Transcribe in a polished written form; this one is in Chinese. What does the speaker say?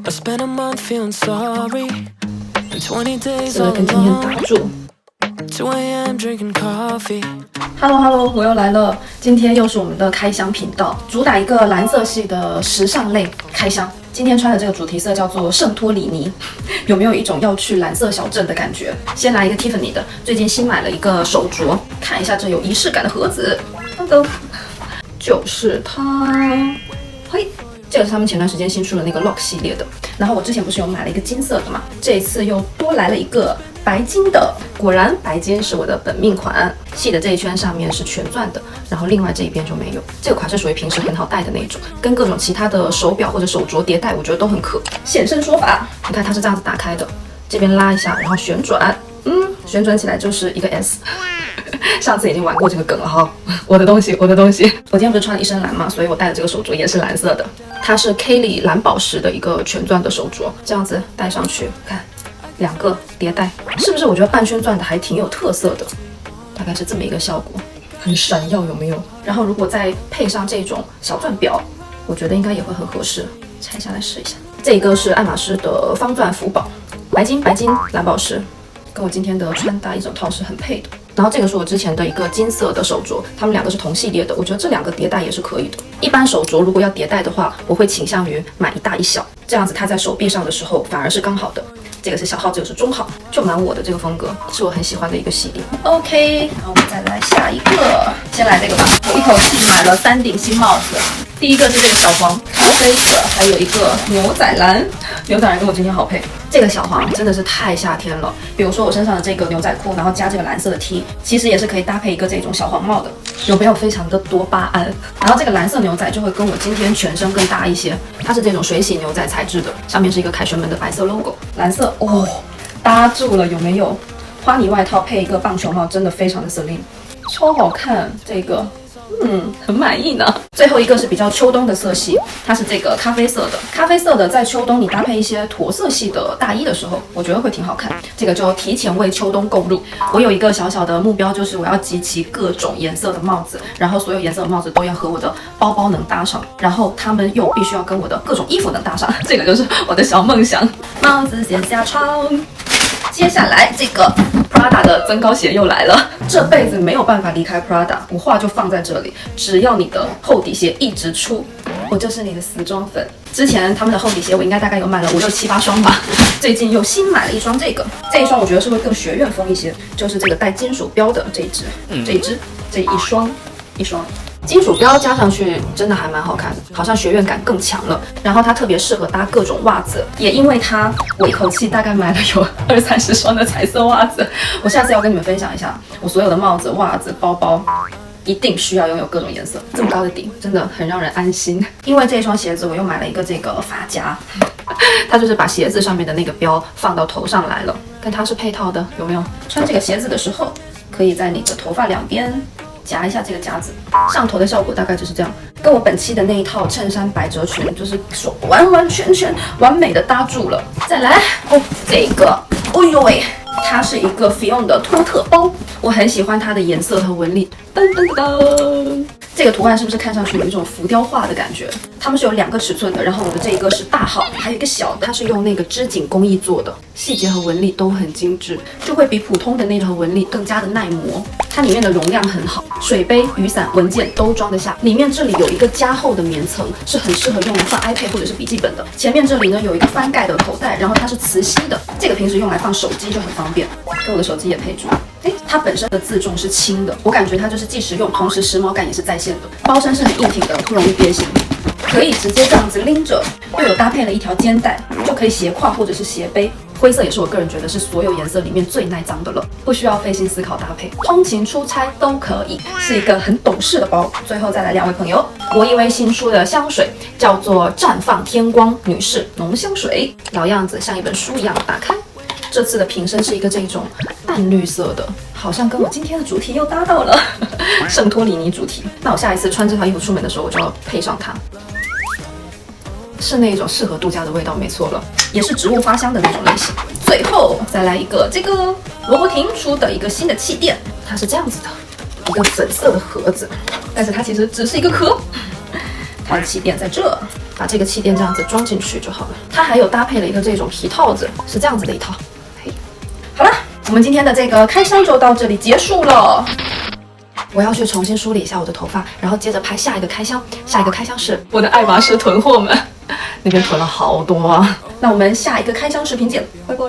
I spent a month feeling sorry. And 20 days 是 all 跟今天打 alone. 住。 2 a.m. drinking coffee. Hello， 我又来了。今天又是我们的开箱频道，主打一个蓝色系的时尚类开箱。今天穿的这个主题色叫做圣托里尼，有没有一种要去蓝色小镇的感觉？先来一个 Tiffany 的，最近新买了一个手镯，看一下这有仪式感的盒子，噔噔，就是它。嘿。这个是他们前段时间新出的那个 Lock 系列的，然后我之前不是有买了一个金色的嘛，这一次又多来了一个白金的，果然白金是我的本命款，细的这一圈上面是全钻的，然后另外这一边就没有。这个款是属于平时很好戴的那种，跟各种其他的手表或者手镯叠戴，我觉得都很可。现身说法，你看它是这样子打开的，这边拉一下，然后旋转，旋转起来就是一个 S。上次已经玩过这个梗了哈，我的东西。我今天不是穿了一身蓝嘛，所以我戴的这个手镯也是蓝色的，它是 Kelly 蓝宝石的一个全钻的手镯，这样子戴上去，看两个叠戴，是不是？我觉得半圈钻的还挺有特色的，大概是这么一个效果，很闪耀，有没有？然后如果再配上这种小钻表，我觉得应该也会很合适。拆下来试一下，这个是爱马仕的方钻福宝，白金蓝宝石，跟我今天的穿搭一整套是很配的。然后这个是我之前的一个金色的手镯，它们两个是同系列的，我觉得这两个叠戴也是可以的。一般手镯如果要叠戴的话，我会倾向于买一大一小，这样子它在手臂上的时候反而是刚好的。这个是小号，这个是中号，就蛮我的这个风格，是我很喜欢的一个系列。OK， 然后我们再来下一个，先来这个吧。我一口气买了3顶新帽子，第一个是这个小黄咖啡色，还有一个牛仔蓝，牛仔蓝跟我今天好配。这个小黄真的是太夏天了，比如说我身上的这个牛仔裤，然后加这个蓝色的 T， 其实也是可以搭配一个这种小黄帽的，有没有非常的多巴胺？然后这个蓝色牛仔就会跟我今天全身更搭一些，它是这种水洗牛仔材质的，上面是一个凯旋门的白色 logo， 蓝色哦，搭住了，有没有？花呢外套配一个棒球帽，真的非常的 slim， 超好看，这个。很满意呢。最后一个是比较秋冬的色系，它是这个咖啡色的。咖啡色的在秋冬你搭配一些驼色系的大衣的时候，我觉得会挺好看。这个就提前为秋冬购入。我有一个小小的目标，就是我要集齐各种颜色的帽子，然后所有颜色的帽子都要和我的包包能搭上，然后它们又必须要跟我的各种衣服能搭上。这个就是我的小梦想。帽子先下场。接下来这个 Prada 的增高鞋又来了，这辈子没有办法离开 Prada， 我话就放在这里，只要你的厚底鞋一直出，我就是你的死忠粉。之前他们的厚底鞋我应该大概有买了5、6、7、8双吧，最近又新买了一双这一双我觉得是会更学院风一些，就是这个带金属标的这一双。金属标加上去真的还蛮好看的，好像学院感更强了。然后它特别适合搭各种袜子，也因为它，我一口气大概买了有20、30双的彩色袜子。我下次要跟你们分享一下，我所有的帽子、袜子、包包，一定需要拥有各种颜色。这么高的顶真的很让人安心。因为这一双鞋子，我又买了一个这个发夹，它就是把鞋子上面的那个标放到头上来了，跟它是配套的，有没有？穿这个鞋子的时候，可以在你的头发两边夹一下这个夹子，上头的效果大概就是这样，跟我本期的那一套衬衫百褶裙就是说完完全全完美的搭住了。再来这个，哦呦喂，它是一个 Fion 的托特包，我很喜欢它的颜色和纹理。噔噔噔，这个图案是不是看上去有一种浮雕画的感觉？它们是有2个尺寸的，然后我的这一个是大号，还有一个小的，它是用那个织锦工艺做的，细节和纹理都很精致，就会比普通的那种纹理更加的耐磨。它里面的容量很好，水杯、雨伞、文件都装得下。里面这里有一个加厚的棉层，是很适合用来放 iPad 或者是笔记本的。前面这里呢有一个翻盖的口袋，然后它是磁吸的，这个平时用来放手机就很方便，跟我的手机也配住。它本身的自重是轻的，我感觉它就是既实用，同时时髦感也是在线的。包身是很硬挺的，不容易变形，可以直接这样子拎着，又有搭配了一条肩带，就可以斜挎或者是斜背。灰色也是我个人觉得是所有颜色里面最耐脏的了，不需要费心思考搭配，通勤出差都可以，是一个很懂事的包。最后再来2位朋友，我一位新出的香水叫做绽放天光女士浓香水，老样子像一本书一样打开。这次的瓶身是一个这种淡绿色的，好像跟我今天的主题又搭到了圣托里尼主题。那我下一次穿这套衣服出门的时候，我就要配上它。是那种适合度假的味道，没错了，也是植物花香的那种类型。最后再来一个这个罗伯廷出的一个新的气垫，它是这样子的，一个粉色的盒子，但是它其实只是一个壳。它的气垫在这，把这个气垫这样子装进去就好了。它还有搭配了一个这种皮套子，是这样子的一套。嘿，好了，我们今天的这个开箱就到这里结束了。我要去重新梳理一下我的头发，然后接着拍下一个开箱。下一个开箱是我的爱马仕囤货们，那边囤了好多啊。那我们下一个开箱视频见，拜拜。